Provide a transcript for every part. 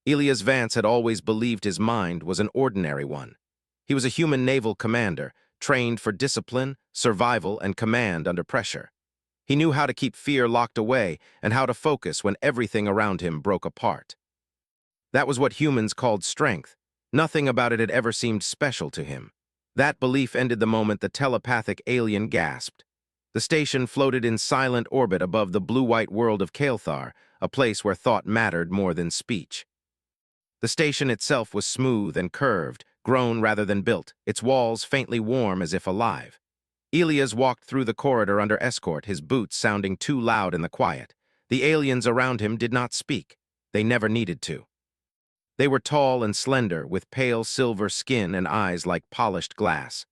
Elias Vance had always believed his mind was an ordinary one. He was a human naval commander, trained for discipline, survival, and command under pressure. He knew how to keep fear locked away and how to focus when everything around him broke apart. That was what humans called strength. Nothing about it had ever seemed special to him. That belief ended the moment the telepathic alien gasped. The station floated in silent orbit above the blue-white world of Kael'thar, a place where thought mattered more than speech. The station itself was smooth and curved, grown rather than built, its walls faintly warm as if alive. Elias walked through the corridor under escort, his boots sounding too loud in the quiet. The aliens around him did not speak. They never needed to. They were tall and slender, with pale silver skin and eyes like polished glass.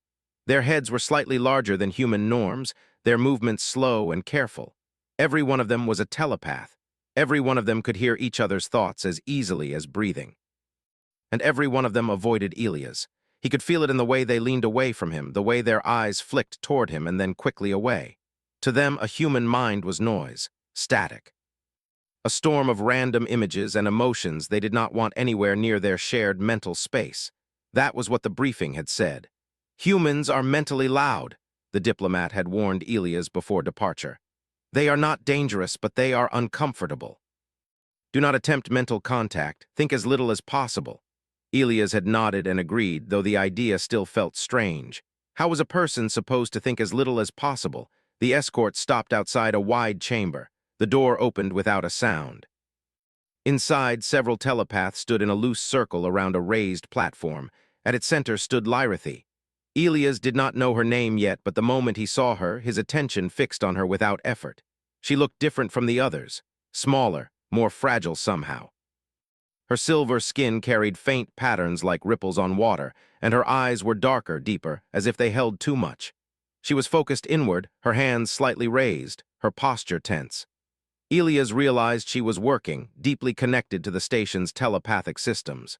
Their heads were slightly larger than human norms, their movements slow and careful. Every one of them was a telepath. Every one of them could hear each other's thoughts as easily as breathing. And every one of them avoided Elias. He could feel it in the way they leaned away from him, the way their eyes flicked toward him and then quickly away. To them, a human mind was noise, static. A storm of random images and emotions they did not want anywhere near their shared mental space. That was what the briefing had said. Humans are mentally loud, the diplomat had warned Elias before departure. They are not dangerous, but they are uncomfortable. Do not attempt mental contact. Think as little as possible. Elias had nodded and agreed, though the idea still felt strange. How was a person supposed to think as little as possible? The escort stopped outside a wide chamber. The door opened without a sound. Inside, several telepaths stood in a loose circle around a raised platform. At its center stood Lyrathi. Elias did not know her name yet, but the moment he saw her, his attention fixed on her without effort. She looked different from the others, smaller, more fragile somehow. Her silver skin carried faint patterns like ripples on water, and her eyes were darker, deeper, as if they held too much. She was focused inward, her hands slightly raised, her posture tense. Elias realized she was working, deeply connected to the station's telepathic systems.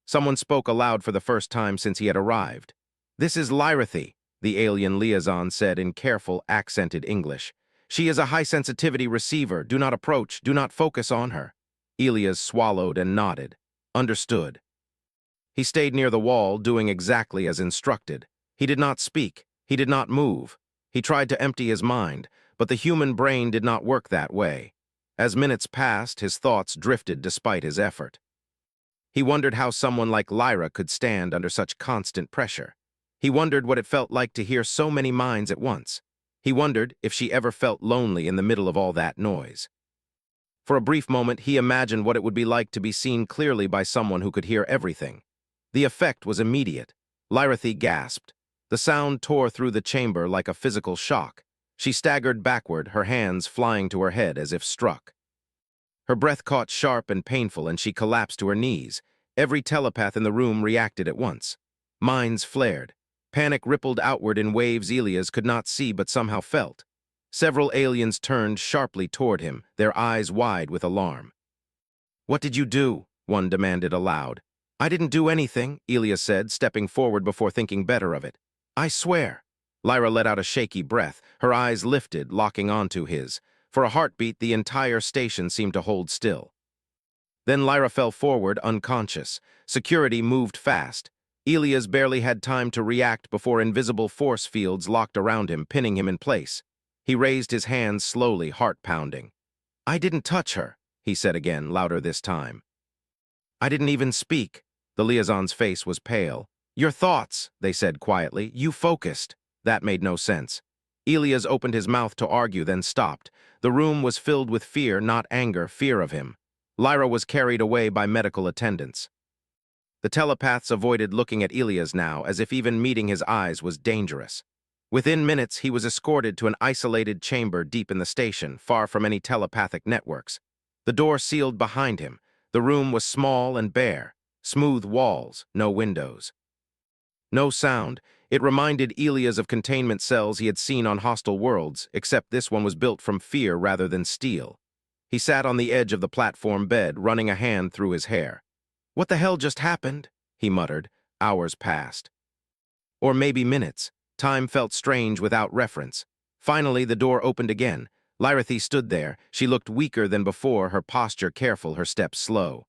Someone spoke aloud for the first time since he had arrived. "This is Lyrathi," the alien liaison said in careful, accented English. "She is a high-sensitivity receiver. Do not approach. Do not focus on her." Elias swallowed and nodded. Understood. He stayed near the wall, doing exactly as instructed. He did not speak. He did not move. He tried to empty his mind, but the human brain did not work that way. As minutes passed, his thoughts drifted despite his effort. He wondered how someone like Lyra could stand under such constant pressure. He wondered what it felt like to hear so many minds at once. He wondered if she ever felt lonely in the middle of all that noise. For a brief moment, he imagined what it would be like to be seen clearly by someone who could hear everything. The effect was immediate. Lyrathi gasped. The sound tore through the chamber like a physical shock. She staggered backward, her hands flying to her head as if struck. Her breath caught sharp and painful, and she collapsed to her knees. Every telepath in the room reacted at once. Minds flared. Panic rippled outward in waves Elias could not see but somehow felt. Several aliens turned sharply toward him, their eyes wide with alarm. "What did you do?" one demanded aloud. "I didn't do anything," Elias said, stepping forward before thinking better of it. "I swear." Lyra let out a shaky breath, her eyes lifted, locking onto his. For a heartbeat, the entire station seemed to hold still. Then Lyra fell forward, unconscious. Security moved fast. Elias barely had time to react before invisible force fields locked around him, pinning him in place. He raised his hands slowly, heart pounding. "I didn't touch her," he said again, louder this time. "I didn't even speak." The liaison's face was pale. "Your thoughts," they said quietly. "You focused." That made no sense. Elias opened his mouth to argue, then stopped. The room was filled with fear, not anger, fear of him. Lyra was carried away by medical attendants. The telepaths avoided looking at Elias now, as if even meeting his eyes was dangerous. Within minutes, he was escorted to an isolated chamber deep in the station, far from any telepathic networks. The door sealed behind him. The room was small and bare. Smooth walls, no windows. No sound. It reminded Elias of containment cells he had seen on hostile worlds, except this one was built from fear rather than steel. He sat on the edge of the platform bed, running a hand through his hair. "What the hell just happened?" he muttered. Hours passed. Or maybe minutes. Time felt strange without reference. Finally, the door opened again. Lyrathi stood there. She looked weaker than before, her posture careful, her steps slow.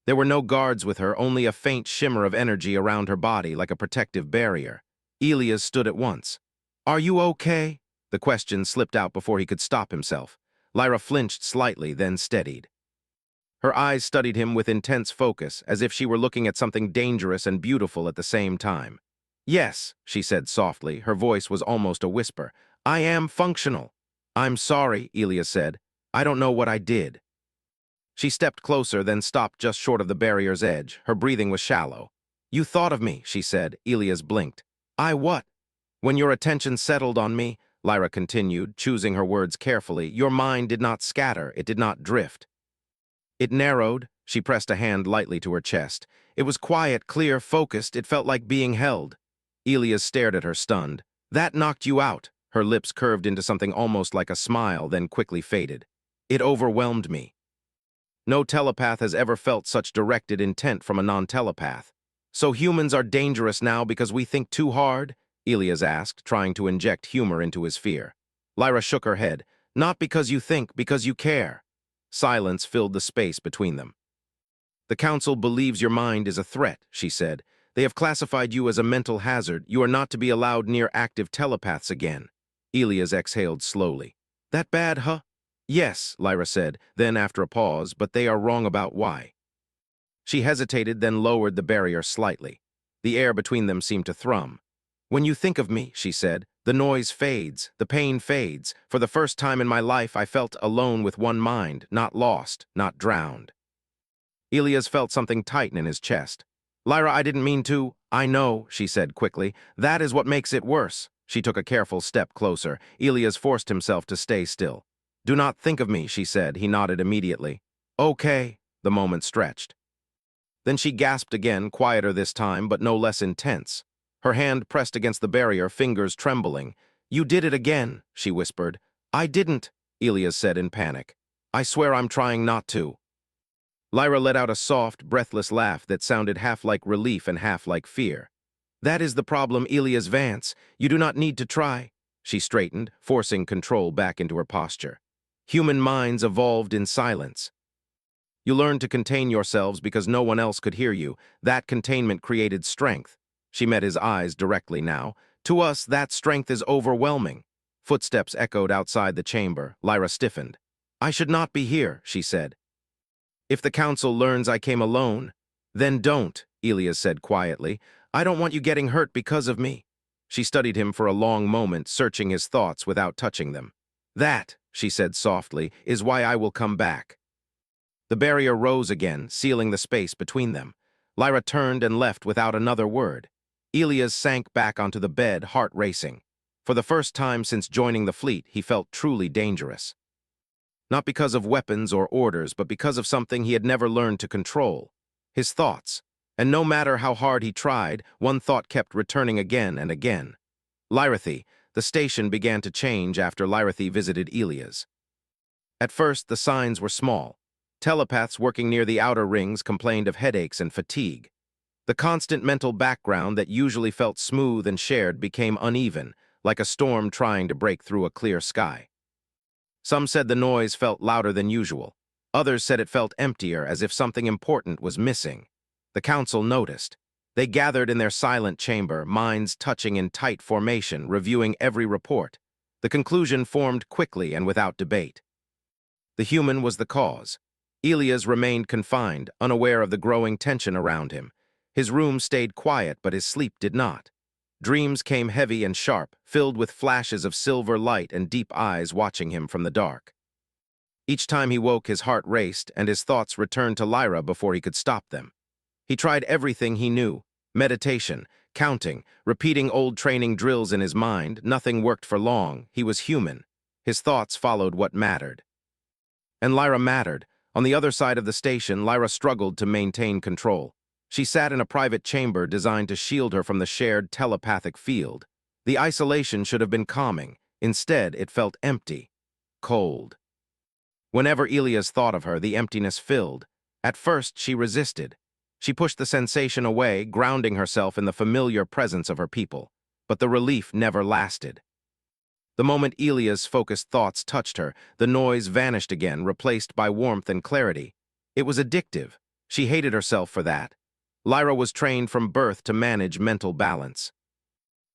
There were no guards with her, only a faint shimmer of energy around her body like a protective barrier. Elias stood at once. "Are you okay?" The question slipped out before he could stop himself. Lyra flinched slightly, then steadied. Her eyes studied him with intense focus, as if she were looking at something dangerous and beautiful at the same time. "Yes," she said softly, her voice was almost a whisper. "I am functional." "I'm sorry," Elias said. "I don't know what I did." She stepped closer, then stopped just short of the barrier's edge. Her breathing was shallow. "You thought of me," she said. Elias blinked. "I what?" "When your attention settled on me," Lyra continued, choosing her words carefully, "your mind did not scatter, it did not drift. It narrowed." She pressed a hand lightly to her chest. "It was quiet, clear, focused. It felt like being held." Elias stared at her, stunned. "That knocked you out." Her lips curved into something almost like a smile, then quickly faded. "It overwhelmed me." No telepath has ever felt such directed intent from a non-telepath. "So humans are dangerous now because we think too hard?" Elias asked, trying to inject humor into his fear. Lyra shook her head. "Not because you think, because you care." Silence filled the space between them. "The Council believes your mind is a threat," she said. "They have classified you as a mental hazard. You are not to be allowed near active telepaths again." Elias exhaled slowly. "That bad, huh?" "Yes," Lyra said, then after a pause, "but they are wrong about why." She hesitated, then lowered the barrier slightly. The air between them seemed to thrum. "When you think of me," she said, "the noise fades, the pain fades. For the first time in my life, I felt alone with one mind, not lost, not drowned." Elias felt something tighten in his chest. "Lyra, I didn't mean to." "I know," she said quickly. "That is what makes it worse." She took a careful step closer. Elias forced himself to stay still. "Do not think of me," she said. He nodded immediately. "Okay." The moment stretched. Then she gasped again, quieter this time, but no less intense. Her hand pressed against the barrier, fingers trembling. "You did it again," she whispered. "I didn't," Elias said in panic. "I swear I'm trying not to." Lyra let out a soft, breathless laugh that sounded half like relief and half like fear. "That is the problem, Elias Vance. You do not need to try." She straightened, forcing control back into her posture. "Human minds evolved in silence. You learned to contain yourselves because no one else could hear you. That containment created strength." She met his eyes directly now. "To us, that strength is overwhelming." Footsteps echoed outside the chamber. Lyra stiffened. "I should not be here," she said. "If the Council learns I came alone, then don't," Elias said quietly. "I don't want you getting hurt because of me." She studied him for a long moment, searching his thoughts without touching them. "That," she said softly, "is why I will come back." The barrier rose again, sealing the space between them. Lyra turned and left without another word. Elias sank back onto the bed, heart racing. For the first time since joining the fleet, he felt truly dangerous. Not because of weapons or orders, but because of something he had never learned to control. His thoughts. And no matter how hard he tried, one thought kept returning again and again. Lyrathi. The station began to change after Lyrathi visited Elias. At first, the signs were small. Telepaths working near the outer rings complained of headaches and fatigue. The constant mental background that usually felt smooth and shared became uneven, like a storm trying to break through a clear sky. Some said the noise felt louder than usual. Others said it felt emptier, as if something important was missing. The Council noticed. They gathered in their silent chamber, minds touching in tight formation, reviewing every report. The conclusion formed quickly and without debate. The human was the cause. Elias remained confined, unaware of the growing tension around him. His room stayed quiet, but his sleep did not. Dreams came heavy and sharp, filled with flashes of silver light and deep eyes watching him from the dark. Each time he woke, his heart raced, and his thoughts returned to Lyra before he could stop them. He tried everything he knew: meditation, counting, repeating old training drills in his mind. Nothing worked for long. He was human. His thoughts followed what mattered. And Lyra mattered. On the other side of the station, Lyra struggled to maintain control. She sat in a private chamber designed to shield her from the shared telepathic field. The isolation should have been calming. Instead, it felt empty, cold. Whenever Elias thought of her, the emptiness filled. At first, she resisted. She pushed the sensation away, grounding herself in the familiar presence of her people. But the relief never lasted. The moment Elias' focused thoughts touched her, the noise vanished again, replaced by warmth and clarity. It was addictive. She hated herself for that. Lyra was trained from birth to manage mental balance.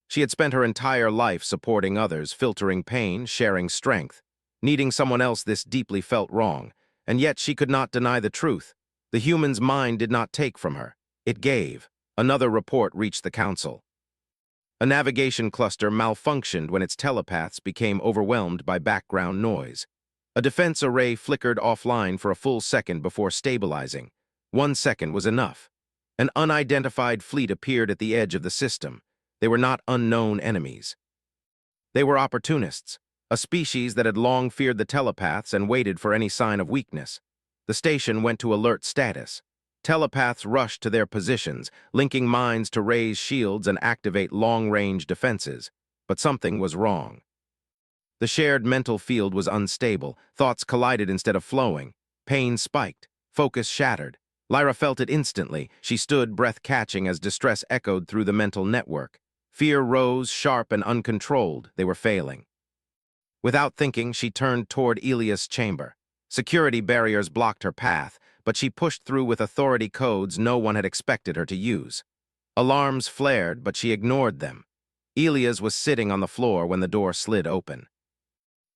She had spent her entire life supporting others, filtering pain, sharing strength. Needing someone else this deeply felt wrong, and yet she could not deny the truth. The human's mind did not take from her. It gave. Another report reached the council. A navigation cluster malfunctioned when its telepaths became overwhelmed by background noise. A defense array flickered offline for a full second before stabilizing. 1 second was enough. An unidentified fleet appeared at the edge of the system. They were not unknown enemies. They were opportunists, a species that had long feared the telepaths and waited for any sign of weakness. The station went to alert status. Telepaths rushed to their positions, linking minds to raise shields and activate long-range defenses. But something was wrong. The shared mental field was unstable. Thoughts collided instead of flowing. Pain spiked. Focus shattered. Lyra felt it instantly. She stood, breath catching as distress echoed through the mental network. Fear rose, sharp and uncontrolled. They were failing. Without thinking, she turned toward Elias' chamber. Security barriers blocked her path, but she pushed through with authority codes no one had expected her to use. Alarms flared, but she ignored them. Elias was sitting on the floor when the door slid open.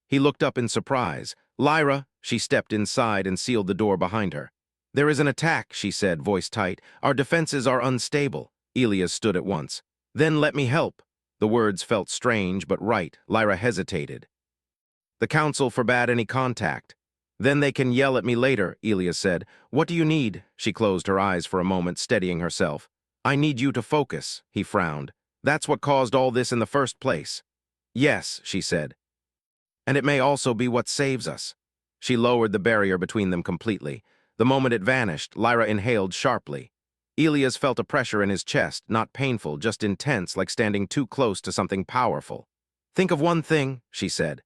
He looked up in surprise. "Lyra," she stepped inside and sealed the door behind her. "There is an attack," she said, voice tight. "Our defenses are unstable." Elias stood at once. "Then let me help." The words felt strange but right. Lyra hesitated. "The council forbade any contact." "Then they can yell at me later," Elias said. "What do you need?" She closed her eyes for a moment, steadying herself. "I need you to focus," he frowned. "That's what caused all this in the first place." "Yes," she said. "And it may also be what saves us." She lowered the barrier between them completely. The moment it vanished, Lyra inhaled sharply. Elias felt a pressure in his chest, not painful, just intense, like standing too close to something powerful. "Think of one thing," she said.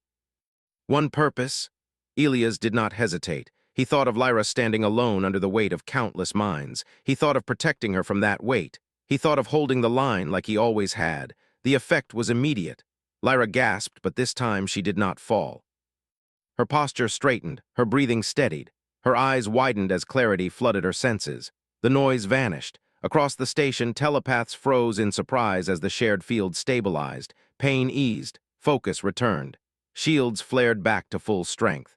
"One purpose." Elias did not hesitate. He thought of Lyra standing alone under the weight of countless minds. He thought of protecting her from that weight. He thought of holding the line like he always had. The effect was immediate. Lyra gasped, but this time she did not fall. Her posture straightened, her breathing steadied. Her eyes widened as clarity flooded her senses. The noise vanished. Across the station, telepaths froze in surprise as the shared field stabilized. Pain eased. Focus returned. Shields flared back to full strength.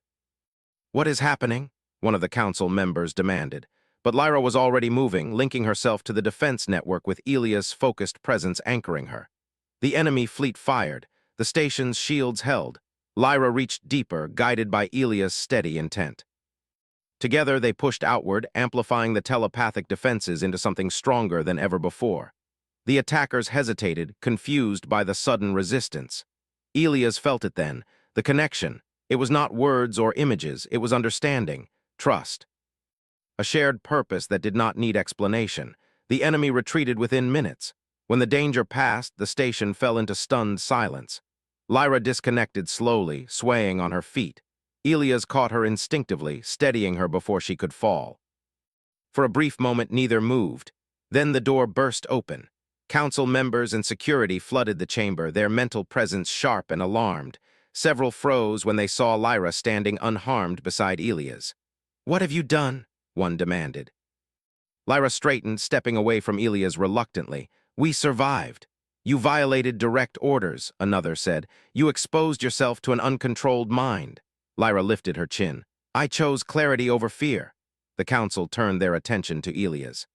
"What is happening?" one of the council members demanded. But Lyra was already moving, linking herself to the defense network with Elias' focused presence anchoring her. The enemy fleet fired. The station's shields held. Lyra reached deeper, guided by Elias' steady intent. Together, they pushed outward, amplifying the telepathic defenses into something stronger than ever before. The attackers hesitated, confused by the sudden resistance. Elias felt it then, the connection. It was not words or images, it was understanding, trust. A shared purpose that did not need explanation. The enemy retreated within minutes. When the danger passed, the station fell into stunned silence. Lyra disconnected slowly, swaying on her feet. Elias caught her instinctively, steadying her before she could fall. For a brief moment, neither moved. Then the door burst open. Council members and security flooded the chamber, their mental presence sharp and alarmed. Several froze when they saw Lyra standing unharmed beside Elias. "What have you done?" one demanded. Lyra straightened, stepping away from Elias reluctantly. "We survived." "You violated direct orders," another said. "You exposed yourself to an uncontrolled mind." Lyra lifted her chin. "I chose clarity over fear." The council turned their attention to Elias.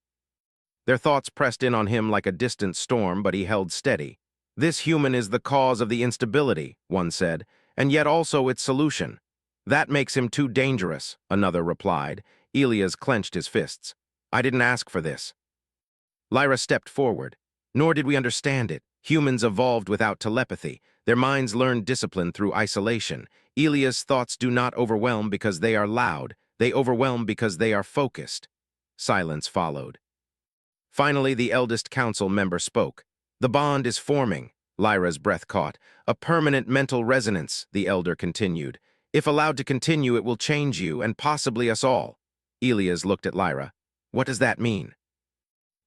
Their thoughts pressed in on him like a distant storm, but he held steady. "This human is the cause of the instability," one said, "and yet also its solution." "That makes him too dangerous," another replied. Elias clenched his fists. "I didn't ask for this." Lyra stepped forward. "Nor did we understand it. Humans evolved without telepathy. Their minds learned discipline through isolation. Elias' thoughts do not overwhelm because they are loud. They overwhelm because they are focused." Silence followed. Finally, the eldest council member spoke. "The bond is forming." Lyra's breath caught. "A permanent mental resonance," the elder continued. "If allowed to continue, it will change you, and possibly us all." Elias looked at Lyra. "What does that mean?"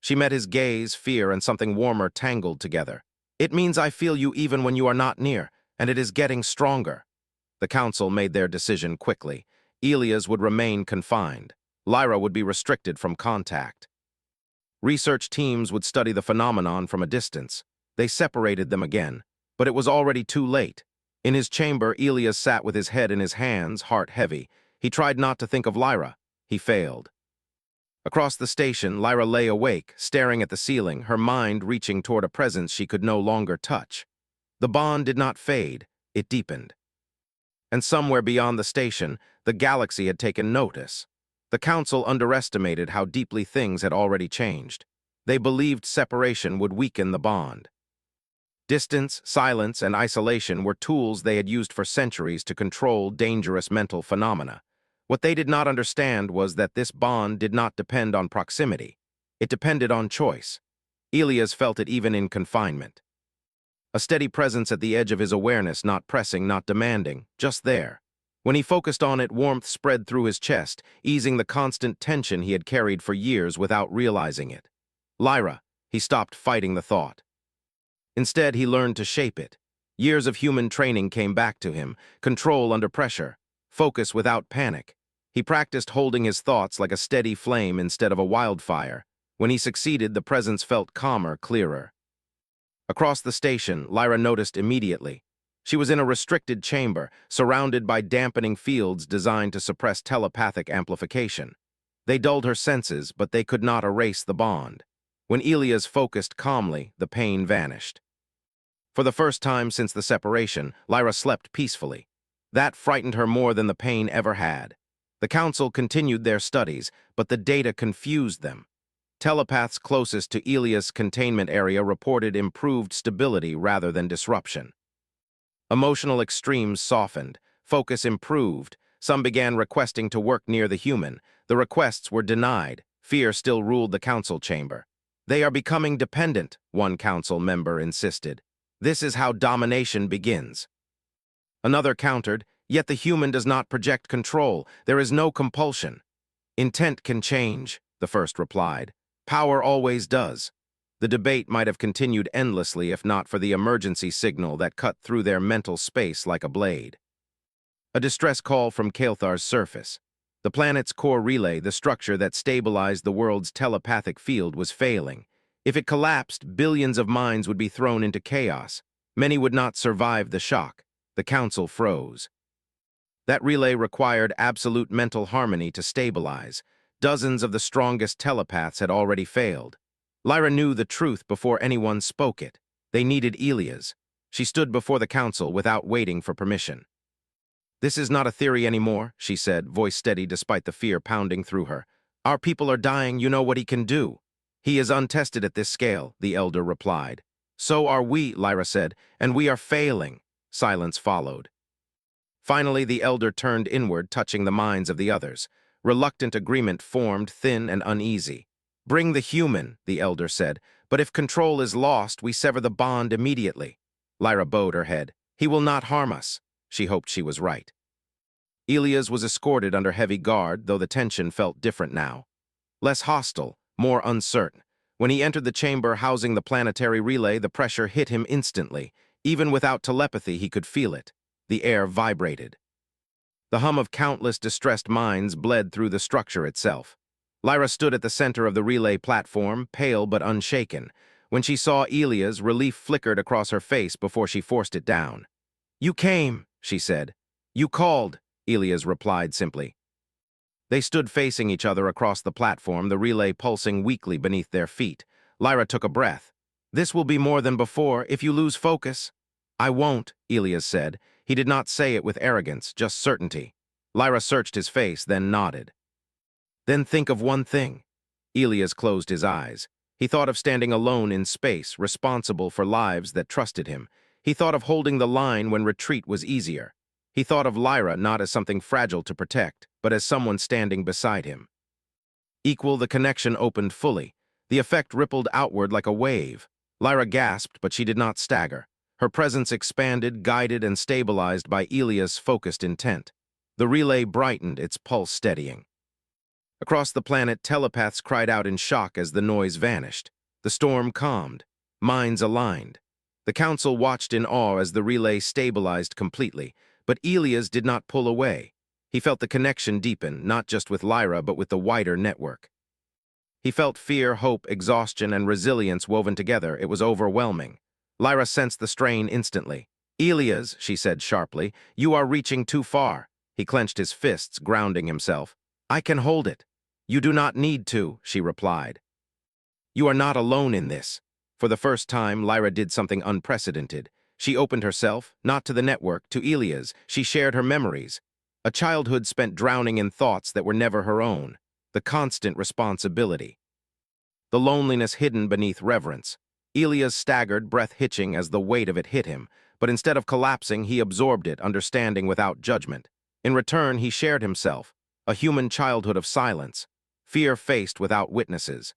She met his gaze, fear, and something warmer tangled together. "It means I feel you even when you are not near, and it is getting stronger." The council made their decision quickly. Elias would remain confined. Lyra would be restricted from contact. Research teams would study the phenomenon from a distance. They separated them again, but it was already too late. In his chamber, Elias sat with his head in his hands, heart heavy. He tried not to think of Lyra. He failed. Across the station, Lyra lay awake, staring at the ceiling, her mind reaching toward a presence she could no longer touch. The bond did not fade, it deepened. And somewhere beyond the station, the galaxy had taken notice. The Council underestimated how deeply things had already changed. They believed separation would weaken the bond. Distance, silence, and isolation were tools they had used for centuries to control dangerous mental phenomena. What they did not understand was that this bond did not depend on proximity. It depended on choice. Elias felt it even in confinement. A steady presence at the edge of his awareness, not pressing, not demanding, just there. When he focused on it, warmth spread through his chest, easing the constant tension he had carried for years without realizing it. Lyra, he stopped fighting the thought. Instead, he learned to shape it. Years of human training came back to him, control under pressure, focus without panic. He practiced holding his thoughts like a steady flame instead of a wildfire. When he succeeded, the presence felt calmer, clearer. Across the station, Lyra noticed immediately. She was in a restricted chamber, surrounded by dampening fields designed to suppress telepathic amplification. They dulled her senses, but they could not erase the bond. When Elias focused calmly, the pain vanished. For the first time since the separation, Lyra slept peacefully. That frightened her more than the pain ever had. The Council continued their studies, but the data confused them. Telepaths closest to Elias' containment area reported improved stability rather than disruption. Emotional extremes softened, focus improved, some began requesting to work near the human. The requests were denied, fear still ruled the council chamber. They are becoming dependent, one council member insisted. This is how domination begins. Another countered, yet the human does not project control, there is no compulsion. Intent can change, the first replied. Power always does. The debate might have continued endlessly if not for the emergency signal that cut through their mental space like a blade. A distress call from Kael'thar's surface. The planet's core relay, the structure that stabilized the world's telepathic field, was failing. If it collapsed, billions of minds would be thrown into chaos. Many would not survive the shock. The council froze. That relay required absolute mental harmony to stabilize. Dozens of the strongest telepaths had already failed. Lyra knew the truth before anyone spoke it. They needed Elias. She stood before the council without waiting for permission. This is not a theory anymore, she said, voice steady despite the fear pounding through her. Our people are dying, you know what he can do. He is untested at this scale, the elder replied. So are we, Lyra said, and we are failing. Silence followed. Finally, the elder turned inward, touching the minds of the others. Reluctant agreement formed, thin and uneasy. Bring the human, the elder said, but if control is lost, we sever the bond immediately. Lyra bowed her head. He will not harm us. She hoped she was right. Elias was escorted under heavy guard, though the tension felt different now. Less hostile, more uncertain. When he entered the chamber housing the planetary relay, the pressure hit him instantly. Even without telepathy, he could feel it. The air vibrated. The hum of countless distressed minds bled through the structure itself. Lyra stood at the center of the relay platform, pale but unshaken. When she saw Elias, relief flickered across her face before she forced it down. You came, she said. You called, Elias replied simply. They stood facing each other across the platform, the relay pulsing weakly beneath their feet. Lyra took a breath. This will be more than before if you lose focus. I won't, Elias said. He did not say it with arrogance, just certainty. Lyra searched his face, then nodded. Then think of one thing. Elias closed his eyes. He thought of standing alone in space, responsible for lives that trusted him. He thought of holding the line when retreat was easier. He thought of Lyra not as something fragile to protect, but as someone standing beside him. The connection opened fully. The effect rippled outward like a wave. Lyra gasped, but she did not stagger. Her presence expanded, guided, and stabilized by Elias' focused intent. The relay brightened, its pulse steadying. Across the planet, telepaths cried out in shock as the noise vanished. The storm calmed. Minds aligned. The council watched in awe as the relay stabilized completely, but Elias did not pull away. He felt the connection deepen, not just with Lyra, but with the wider network. He felt fear, hope, exhaustion, and resilience woven together. It was overwhelming. Lyra sensed the strain instantly. "Elias," she said sharply, "you are reaching too far." He clenched his fists, grounding himself. "I can hold it." "You do not need to," she replied. "You are not alone in this." For the first time, Lyra did something unprecedented. She opened herself, not to the network, to Elias. She shared her memories. A childhood spent drowning in thoughts that were never her own. The constant responsibility. The loneliness hidden beneath reverence. Elias staggered, breath hitching as the weight of it hit him, but instead of collapsing, he absorbed it, understanding without judgment. In return, he shared himself, a human childhood of silence, fear faced without witnesses.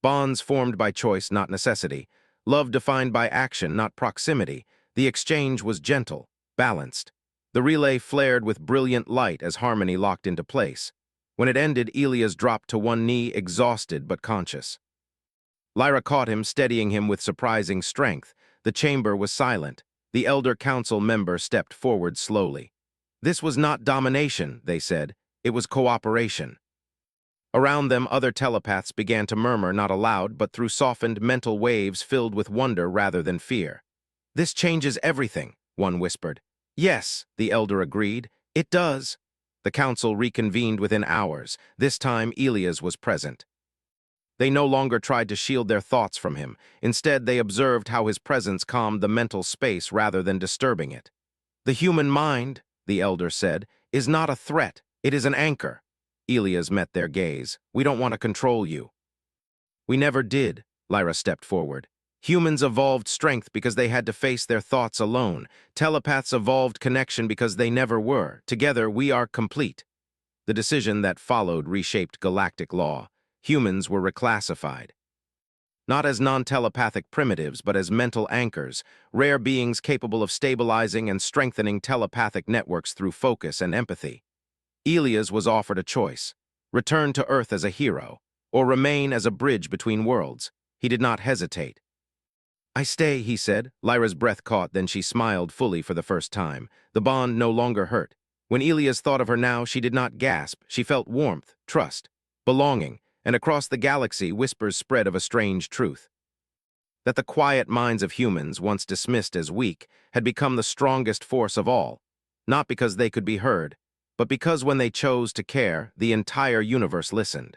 Bonds formed by choice, not necessity. Love defined by action, not proximity. The exchange was gentle, balanced. The relay flared with brilliant light as harmony locked into place. When it ended, Elias dropped to one knee, exhausted but conscious. Lyra caught him, steadying him with surprising strength. The chamber was silent. The elder council member stepped forward slowly. This was not domination, they said. It was cooperation. Around them, other telepaths began to murmur, not aloud, but through softened mental waves filled with wonder rather than fear. "This changes everything," one whispered. "Yes," the elder agreed, "it does." The council reconvened within hours. This time, Elias was present. They no longer tried to shield their thoughts from him. Instead, they observed how his presence calmed the mental space rather than disturbing it. "The human mind," the elder said, "is not a threat. It is an anchor." Elias met their gaze. "We don't want to control you." "We never did," Lyra stepped forward. "Humans evolved strength because they had to face their thoughts alone. Telepaths evolved connection because they never were. Together, we are complete." The decision that followed reshaped galactic law. Humans were reclassified. Not as non-telepathic primitives, but as mental anchors, rare beings capable of stabilizing and strengthening telepathic networks through focus and empathy. Elias was offered a choice: return to Earth as a hero, or remain as a bridge between worlds. He did not hesitate. "I stay," he said. Lyra's breath caught, then she smiled fully for the first time. The bond no longer hurt. When Elias thought of her now, she did not gasp. She felt warmth, trust, belonging, and across the galaxy, whispers spread of a strange truth. That the quiet minds of humans, once dismissed as weak, had become the strongest force of all. Not because they could be heard, but because when they chose to care, the entire universe listened.